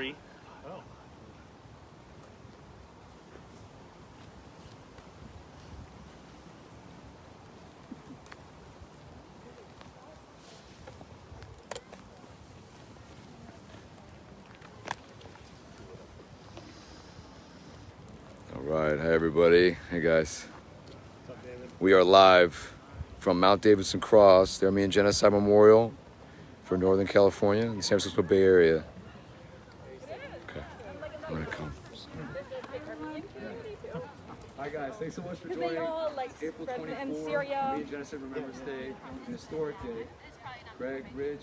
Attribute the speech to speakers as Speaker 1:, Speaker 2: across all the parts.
Speaker 1: 3. Oh.
Speaker 2: All right, hi everybody. Hey guys. What's up, David? We are live from Mount Davidson Cross, the Armenian Genocide Memorial for Northern California in the San Francisco Bay Area. Okay, I'm gonna come. Hi guys, thanks so much for joining. It's April 24th, Armenian Genocide Remembrance Day, an historic day. Greg, Rich,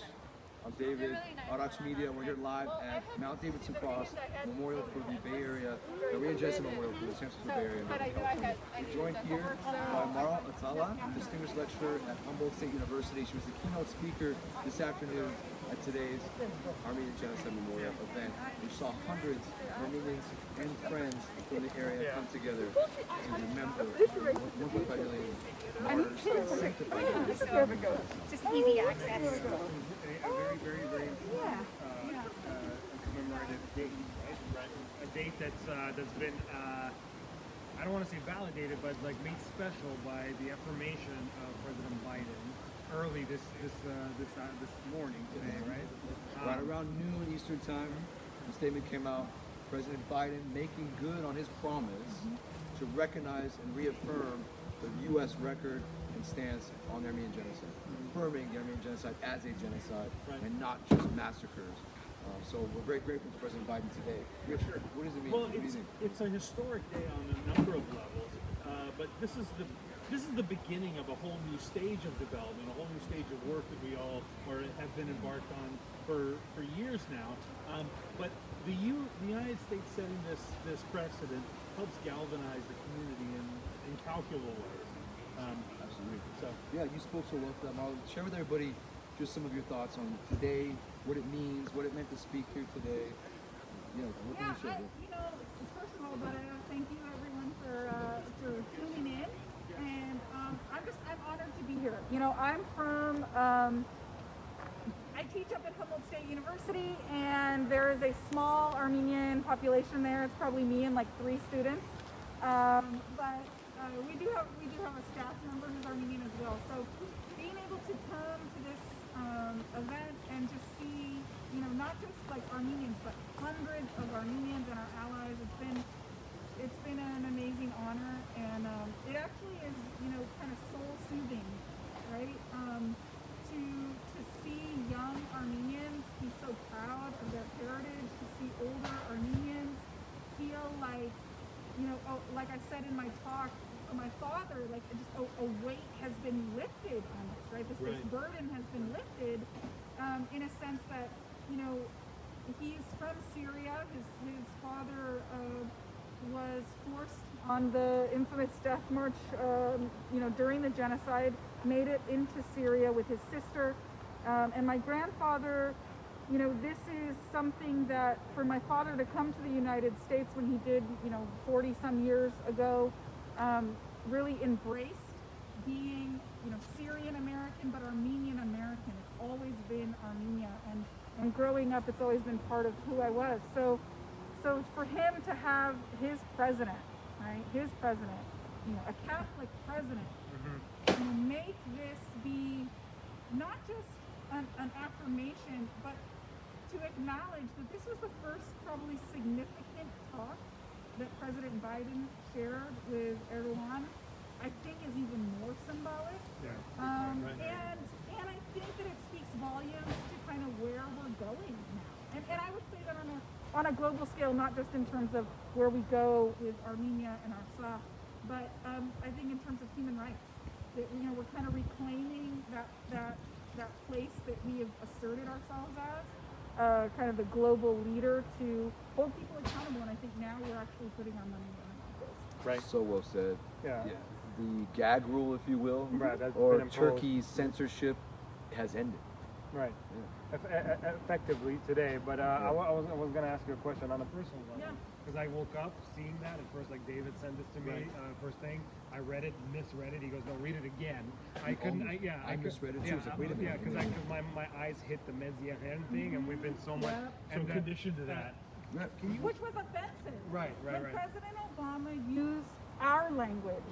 Speaker 2: I'm David, Arach Media. We're here live at Mount Davidson Cross, Memorial for the Bay Area, the Armenian Genocide Memorial for the San Francisco Bay Area. We're joined here by Maral Attallah, distinguished lecturer at Humboldt State University. She was the keynote speaker this afternoon at today's Armenian Genocide Memorial event. We saw hundreds of Armenians and friends from the area come together to remember 1.5 million martyrs.
Speaker 3: Just easy access.
Speaker 1: Very commemorative date, right? A date that's been I don't want to say validated, but like made special by the affirmation of President Biden early this morning today, right?
Speaker 2: Right around noon Eastern time, the statement came out. President Biden making good on his promise to recognize and reaffirm the U.S. record and stance on the Armenian Genocide, affirming the Armenian Genocide as a genocide and not just massacres. So we're very grateful to President Biden today. Richard, what does it mean?
Speaker 1: Well, it's a historic day on a number of levels, but this is the beginning of a whole new stage of development, a whole new stage of work that we all have been embarked on for years now. But the United States setting this precedent helps galvanize the community in incalculable ways.
Speaker 2: Absolutely. So yeah, you spoke so well to that, Marlon. Share with everybody just some of your thoughts on today, what it means, what it meant to speak here today. What can you share?
Speaker 3: First of all, but thank you everyone for tuning in, and I'm honored to be here. I'm from I teach up at Humboldt State University, and there is a small Armenian population there. It's probably me and like 3 students, but we do have a staff member who's Armenian as well. So being able to come to this event and just see, not just like Armenians, but hundreds of Armenians and our allies, it's been an amazing honor, and it actually is, kind of soul soothing, right? To see young Armenians be so proud of their heritage, to see older Armenians feel like, like I said in my talk, my father, like just a weight has been lifted on us, right? This burden has been lifted, in a sense that, he's from Syria. His father was forced on the infamous death march, during the genocide, made it into Syria with his sister, and my grandfather. This is something that for my father to come to the United States when he did, 40 some years ago, really embraced being, Syrian American, but Armenian American. It's always been Armenia, and growing up, it's always been part of who I was. So for him to have his president, right, a Catholic president, make this be not just an affirmation, but to acknowledge that this was the first probably significant talk that President Biden shared with Erdogan, I think is even more symbolic. And I think that it speaks volumes to kind of where we're going now. And I would say that on a global scale, not just in terms of where we go with Armenia and Artsakh, but I think in terms of human rights, that we're kind of reclaiming that place that we have asserted ourselves as, kind of the global leader to hold people accountable. And I think now we're actually putting our money where our mouth is.
Speaker 2: Right. So well said.
Speaker 1: Yeah.
Speaker 2: The gag rule, if you will, or Turkey's censorship has ended.
Speaker 1: Right. Yeah. Effectively today, but I was going to ask you a question on a personal level. Because I woke up seeing that at first, like David sent this to me, first thing. I read it, misread it. He goes, no, read it again. I misread it too. Because my eyes hit the Medziahen thing, and we've been so much conditioned to that.
Speaker 3: which was offensive.
Speaker 1: Right.
Speaker 3: When President Obama used our language,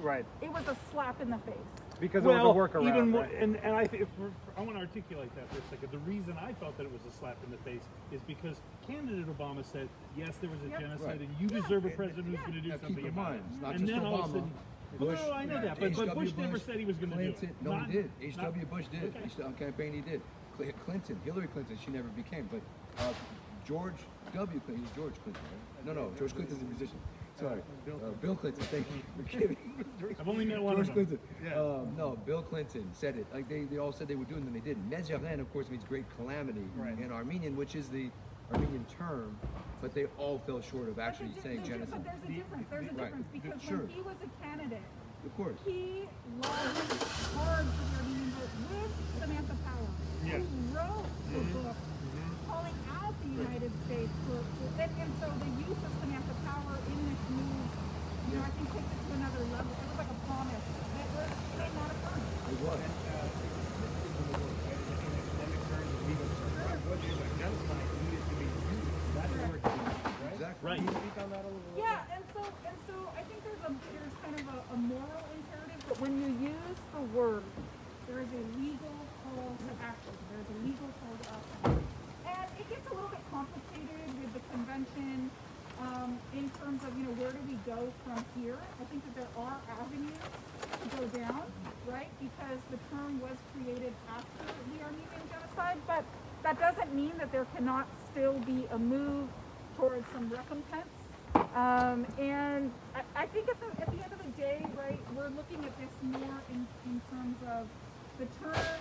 Speaker 3: it was a slap in the face.
Speaker 4: Because it was a workaround.
Speaker 1: Even more, and I think I want to articulate that for a second. The reason I felt that it was a slap in the face is because candidate Obama said, yes, there was a genocide, and you deserve a president who's going to do something about it.
Speaker 2: It's not
Speaker 1: And
Speaker 2: just
Speaker 1: then all of a
Speaker 2: Obama.
Speaker 1: sudden,
Speaker 2: Bush,
Speaker 1: I know that, but Bush never said he was going to do it.
Speaker 2: No, he did. H.W. Bush did.
Speaker 1: Okay.
Speaker 2: On campaign, he did. Hillary Clinton, she never became, but George W. Clinton, he's George Clinton, right? No, George Clinton's a musician. Sorry. Bill Clinton, thank you for giving me.
Speaker 1: I've only met one
Speaker 2: George
Speaker 1: of them.
Speaker 2: Clinton. No, Bill Clinton said it. Like they all said they would do it, and then they didn't. Mezahan, of course, means great calamity in Armenian, which is the Armenian term, but they all fell short of actually saying genocide.
Speaker 3: But there's a difference because
Speaker 2: Sure.
Speaker 3: when he was a candidate,
Speaker 2: Of course.
Speaker 3: he lobbied hard for the Armenian vote with Samantha Power,
Speaker 1: Yes.
Speaker 3: who wrote the book calling out the United States and so the use of Samantha Power in this move, I think takes it to another level. It was like a promise. It came out of fun.
Speaker 2: It was. Exactly.
Speaker 1: Right.
Speaker 3: Yeah, and so I think there's kind of a moral imperative, but when you use the word, there is a legal call to action. There's a legal call to action. And it gets a little bit complicated with the convention in terms of, where do we go from here? I think that there are avenues to go down, right? Because the term was created after the Armenian Genocide, but that doesn't mean that there cannot still be a move towards some recompense. And I think at the end of the day, right, we're looking at this more in terms of the term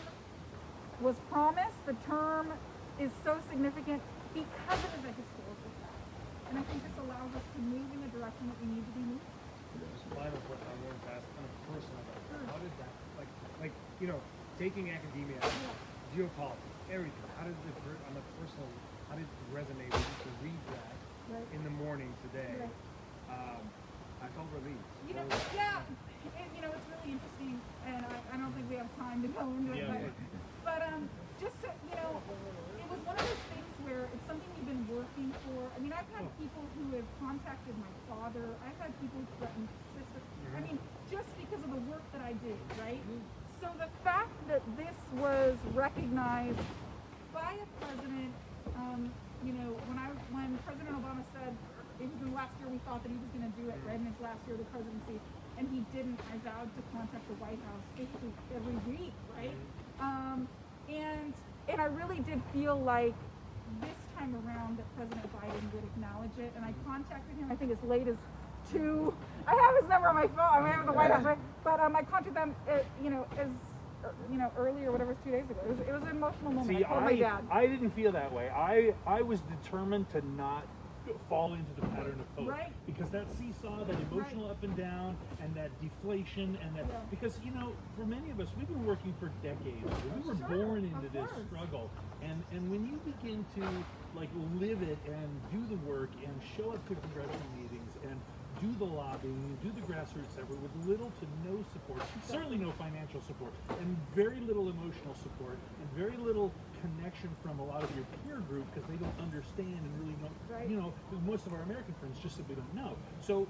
Speaker 3: was promised. The term is so significant because it is a historical fact. And I think this allows us to move in the direction that we need to be moving.
Speaker 4: Final question I wanted to ask, kind of personal. How did that, taking academia, geopolitics, everything, how did it, on a personal, how did it resonate with you to read that in the morning today? I felt relieved.
Speaker 3: Yeah, and, it's really interesting, and I don't think we have time to go into it, but just so, it was one of those things where it's something we've been working for. I mean, I've had people who have contacted my father. I've had people threaten sister. I mean, just because of the work that I do, right? So the fact that this was recognized by a president, when President Obama said it was in the last year we thought that he was going to do it, right in his last year of the presidency, and he didn't, I vowed to contact the White House basically every week, right? And I really did feel like this time around that President Biden would acknowledge it, and I contacted him, I think as late as 2. I have his number on my phone. I have the White House, right? But I contacted them, early or whatever, 2 days ago. It was an emotional moment.
Speaker 1: See,
Speaker 3: I told my dad.
Speaker 1: I didn't feel that way. I was determined to not fall into the pattern of hope, because that seesaw, that emotional up and down, and that deflation, and that because for many of us, we've been working for decades. We were born into this struggle, and when you begin to live it and do the work and show up to congressional meetings and do the lobbying, do the grassroots effort with little to no support, certainly no financial support, and very little emotional support, and very little connection from a lot of your peer group because they don't understand and really don't, most of our American friends just simply don't know. So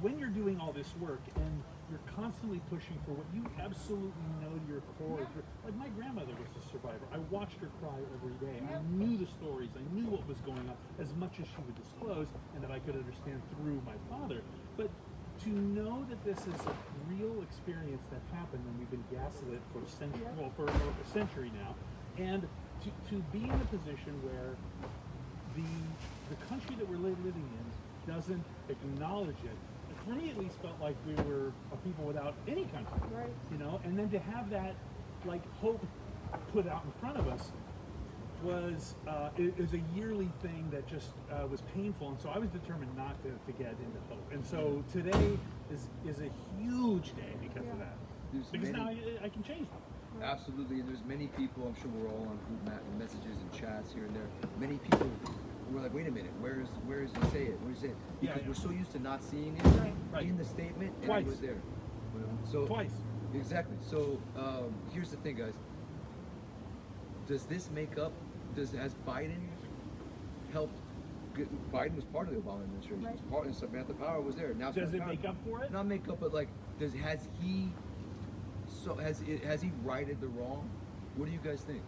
Speaker 1: when you're doing all this work and you're constantly pushing for what you absolutely know to your core, like my grandmother was a survivor. I watched her cry every day. I knew the stories. I knew what was going on as much as she would disclose and that I could understand through my father. But to know that this is a real experience that happened and we've been gaslit for for a century now, and to be in a position where the country that we're living in doesn't acknowledge it, for me at least felt like we were a people without any country, and then to have that hope put out in front of us was is a yearly thing that just was painful, and so I was determined not to get into hope. And so today is a huge day because of that. Because now I can change them.
Speaker 2: Absolutely, and there's many people, I'm sure we're all on group messages and chats here and there, many people were like, wait a minute, where is it say it? Where is it? Because we're so used to not seeing it in the statement, and it was there. So
Speaker 1: Twice.
Speaker 2: Exactly. So here's the thing, guys. Does this make up, has Biden helped Biden was part of the Obama administration.
Speaker 3: Right.
Speaker 2: He was part, and Samantha Power was there. Now
Speaker 1: Does it
Speaker 2: Samantha
Speaker 1: make
Speaker 2: Power-
Speaker 1: up for it?
Speaker 2: Not make up, but like, has he righted the wrong? What do you guys think?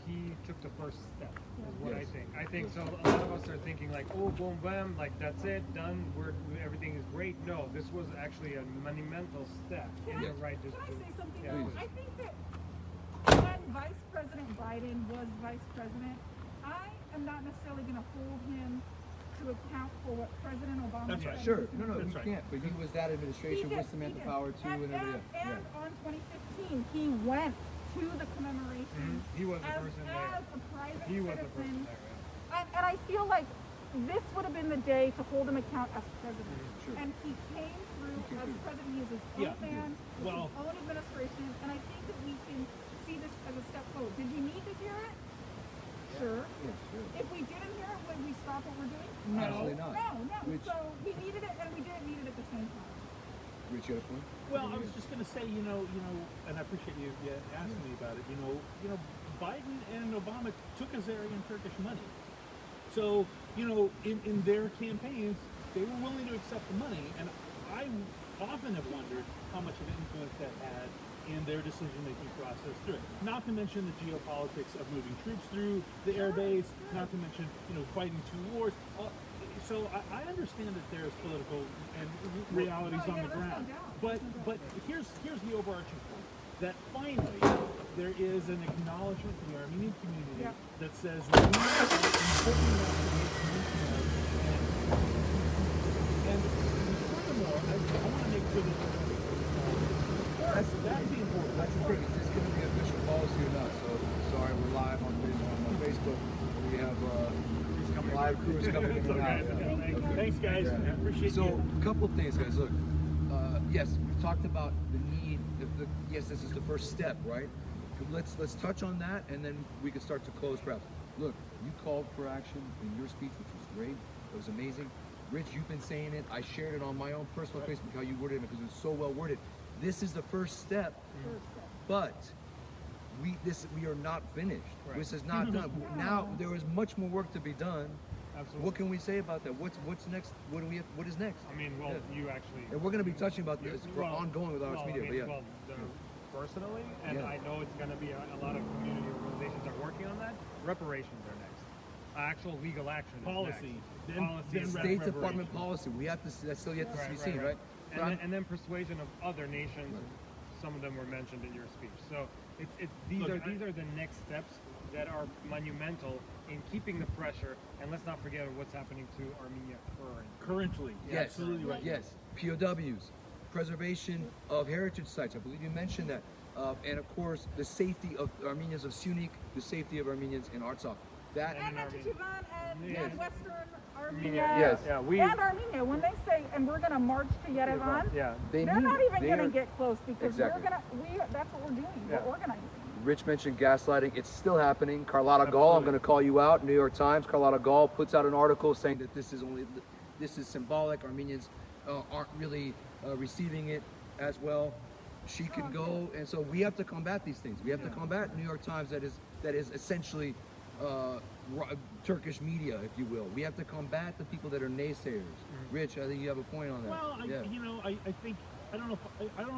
Speaker 4: He took the first step, is what
Speaker 2: Yes.
Speaker 4: I think. I think so. A lot of us are thinking like, oh, boom, bam, like that's it, done. Everything is great. No, this was actually a monumental step in the right
Speaker 3: Can I
Speaker 4: direction.
Speaker 3: say something?
Speaker 4: Yeah,
Speaker 3: else?
Speaker 4: please.
Speaker 3: I think that when Vice President Biden was Vice President, I am not necessarily going to hold him to account for what President Obama
Speaker 1: That's
Speaker 3: said.
Speaker 1: right.
Speaker 2: Sure, no,
Speaker 1: That's
Speaker 2: you
Speaker 1: right.
Speaker 2: can't. But he was that administration with Samantha Power too, and everything.
Speaker 3: And on 2015, he went to the commemoration
Speaker 4: He was the
Speaker 3: as,
Speaker 4: person there.
Speaker 3: as a private
Speaker 4: He was the
Speaker 3: citizen.
Speaker 4: person there.
Speaker 3: And I feel like this would have been the day to hold him account as president.
Speaker 2: Sure.
Speaker 3: And he came through
Speaker 2: He came
Speaker 3: as
Speaker 2: through.
Speaker 3: president. He is his own
Speaker 1: Yeah.
Speaker 3: man, with
Speaker 1: Well-
Speaker 3: his own administration. And I think that we can see this as a step forward. Did you need to hear it? Sure.
Speaker 2: Yeah, sure.
Speaker 3: If we didn't hear it, would we stop what we're doing?
Speaker 2: Absolutely not.
Speaker 3: No.
Speaker 2: Which-
Speaker 3: So we needed it and we didn't need it at the same time.
Speaker 2: Rich, you got a point?
Speaker 1: Well, I was just going to say, and I appreciate you asking me about it. Biden and Obama took Azeri and Turkish money. So, in their campaigns, they were willing to accept the money, and I often have wondered how much of an influence that had in their decision-making process through it. Not to mention the geopolitics of moving troops through the air base, not to mention, fighting two wars. So I understand that there's political and realities
Speaker 3: No,
Speaker 1: on
Speaker 3: yeah,
Speaker 1: the
Speaker 3: there's no
Speaker 1: ground.
Speaker 3: doubt.
Speaker 1: But here's the overarching point. That finally there is an acknowledgement to the Armenian community
Speaker 3: Yeah.
Speaker 1: that says we are important enough to make community. And furthermore, I want to make sure that that's the important.
Speaker 2: That's the thing. Is this going to be official policy or not? So sorry, we're live on Facebook. We have live crews coming in and out.
Speaker 1: Thanks, guys. I appreciate
Speaker 2: So,
Speaker 1: you.
Speaker 2: a couple of things, guys. Look, yes, we've talked about the need. Yes, this is the first step, right? Let's touch on that, and then we can start to close, perhaps. Look, you called for action in your speech, which was great. It was amazing. Rich, you've been saying it. I shared it on my own personal Facebook, how you worded it, because it was so well worded. This is the first step, but we are not finished.
Speaker 4: Right.
Speaker 2: This is not done. Now there is much more work to be done.
Speaker 4: Absolutely.
Speaker 2: What can we say about that? What's next? What is next?
Speaker 4: I mean, well, you actually.
Speaker 2: And we're going to be touching about this for
Speaker 4: Well,
Speaker 2: ongoing with Arach Media,
Speaker 4: I
Speaker 2: but
Speaker 4: mean,
Speaker 2: yeah.
Speaker 4: Personally, and
Speaker 2: Yeah.
Speaker 4: I know it's going to be a lot of community organizations are working on that. Reparations are next. Actual legal action is
Speaker 1: Policy.
Speaker 4: next.
Speaker 1: Then-
Speaker 4: Policy.
Speaker 1: then
Speaker 4: is
Speaker 2: State
Speaker 4: next.
Speaker 2: Department policy. We have to. That's still yet to be seen, right? But
Speaker 4: And then persuasion of other nations. Some of them were mentioned in your speech. So these
Speaker 1: Look,
Speaker 4: are the next steps that are monumental in keeping the pressure. And let's not forget what's happening to Armenia
Speaker 1: Currently, you're
Speaker 2: yes,
Speaker 1: absolutely right.
Speaker 2: Yes, POWs, preservation of heritage sites. I believe you mentioned that, and of course the safety of Armenians of Sunik, the safety of Armenians in Artsakh. That
Speaker 3: And Nakhchivan and
Speaker 4: Yes.
Speaker 3: Western Armenia.
Speaker 2: Yes.
Speaker 4: Yeah,
Speaker 3: And Armenia, when they say, and we're going to march to Yerevan,
Speaker 4: Yeah.
Speaker 2: they
Speaker 3: they're
Speaker 2: need
Speaker 3: not
Speaker 2: it.
Speaker 3: even
Speaker 2: They
Speaker 3: going to
Speaker 2: are-
Speaker 3: get close because
Speaker 2: Exactly.
Speaker 3: that's what we're doing.
Speaker 4: Yeah.
Speaker 3: We're organizing.
Speaker 2: Rich mentioned gaslighting. It's still happening. Carlotta Gall, I'm going to call you out. New York Times. Carlotta Gall puts out an article saying that this is symbolic. Armenians aren't really receiving it as well. She can go, and so we have to combat these things. We have to combat New York Times that is essentially Turkish media, if you will. We have to combat the people that are naysayers. Rich, I think you have a point on that.
Speaker 1: Well, I think I don't know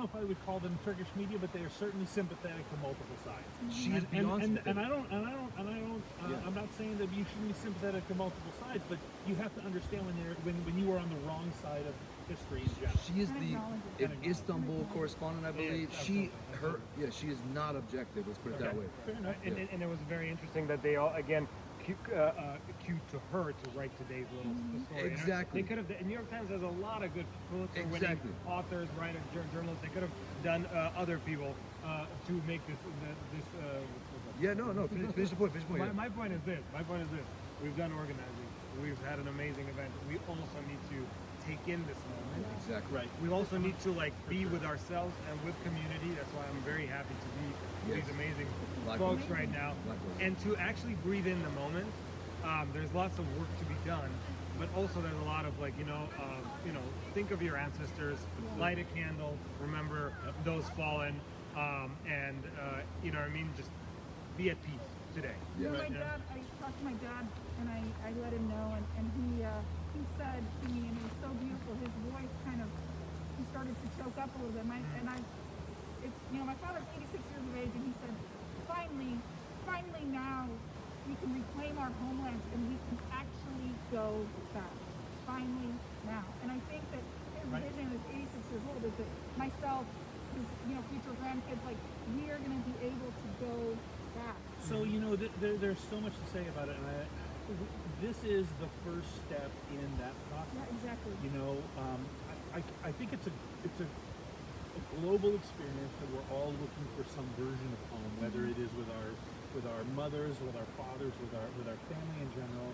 Speaker 1: if I would call them Turkish media, but they are certainly sympathetic to multiple sides.
Speaker 2: She is beyond sympathetic.
Speaker 1: I'm not saying that you shouldn't be sympathetic to multiple sides, but you have to understand when you are on the wrong side of history in general.
Speaker 2: She is
Speaker 3: And
Speaker 2: the
Speaker 3: acknowledge it.
Speaker 2: Istanbul correspondent, I believe. She is not objective. Let's put it that way.
Speaker 1: Fair enough.
Speaker 4: And it was very interesting that they all again cued to her to write today's little story.
Speaker 2: Exactly.
Speaker 4: They could have. The New York Times has a lot of good Pulitzer-winning
Speaker 2: Exactly.
Speaker 4: authors, writers, journalists. They could have done other people to make this.
Speaker 2: Yeah, no. Finish the point. Yeah.
Speaker 4: My point is this. We've done organizing. We've had an amazing event. We also need to take in this moment.
Speaker 2: Exactly.
Speaker 1: Right.
Speaker 4: We also need to be with ourselves and with community. That's why I'm very happy to be with
Speaker 2: Yes.
Speaker 4: these amazing
Speaker 2: Likewise.
Speaker 4: folks right now,
Speaker 2: Likewise.
Speaker 4: and to actually breathe in the moment. There's lots of work to be done, but also there's a lot of think of your ancestors, light a candle, remember those fallen, and you know what I mean, just be at peace. today.
Speaker 3: You know,
Speaker 2: Yeah.
Speaker 3: my dad, I talked to my dad and I let him know, and he said to me, and it was so beautiful, his voice kind of, he started to choke up a little bit. It's, you know, my father's 86 years of age, and he said, finally now we can reclaim our homelands and we can actually go back. Finally now. And I think that his vision is 86 years old, is that myself, his, you know, future grandkids, like, we are going to be able to go back.
Speaker 1: So, you know, there's so much to say about it, and this is the first step in that process.
Speaker 3: Yeah, exactly.
Speaker 1: You know, I think it's a global experience that we're all looking for some version of home, whether it is with our mothers, with our fathers, with our family in general,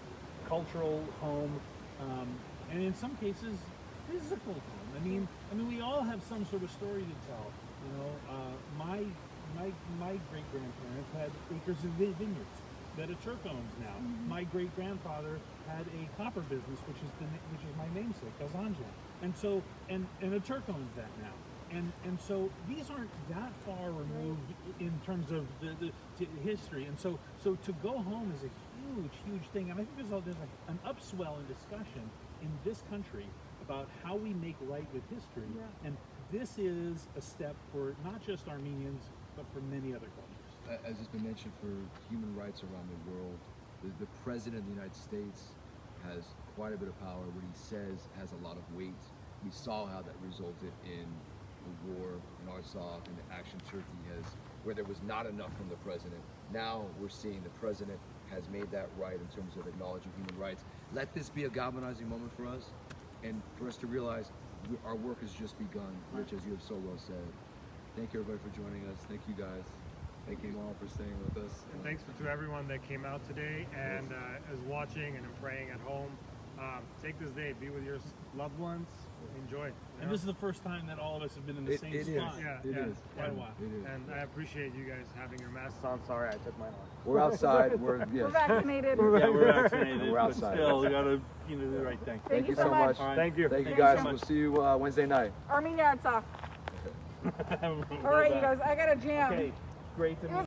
Speaker 1: cultural home, and in some cases, physical home. I mean, we all have some sort of story to tell. You know, my great grandparents had acres of vineyards that a Turk owns now. My great grandfather had a copper business, which is my namesake, Kazanjan, and so and a Turk owns that now. And so these aren't that far removed in terms of the history. And so to go home is a huge thing. And I think there's an upswell in discussion in this country about how we make right with history. Yeah. And this is a step for not just Armenians, but for many other cultures.
Speaker 2: As has been mentioned, for human rights around the world, the President of the United States has quite a bit of power. What he says has a lot of weight. We saw how that resulted in the war in Artsakh and the action Turkey has, where there was not enough from the president. Now we're seeing the president has made that right in terms of acknowledging human rights. Let this be a galvanizing moment for us, and for us to realize our work has just begun, Rich, as you have so well said. Thank you everybody for joining us. Thank you guys. Thank you all for staying with us.
Speaker 4: And thanks to everyone that came out today and is watching and praying at home. Take this day, be with your loved ones, enjoy.
Speaker 1: And this is the first time that all of us have been in the same spot.
Speaker 2: It is.
Speaker 1: Quite a while.
Speaker 2: It is.
Speaker 4: And I appreciate you guys having your masks on. Sorry, I took mine off.
Speaker 2: We're outside.
Speaker 3: We're vaccinated.
Speaker 1: We're vaccinated.
Speaker 2: We're outside.
Speaker 1: But still, we gotta do the right thing.
Speaker 3: Thank you so much.
Speaker 1: All right.
Speaker 4: Thank you.
Speaker 2: Thank you
Speaker 3: Thank
Speaker 2: guys.
Speaker 3: you so
Speaker 2: We'll
Speaker 1: much.
Speaker 2: see you Wednesday night.
Speaker 3: Armenia Artsakh. All right, you guys, I got a jam.
Speaker 1: Okay, great to meet you.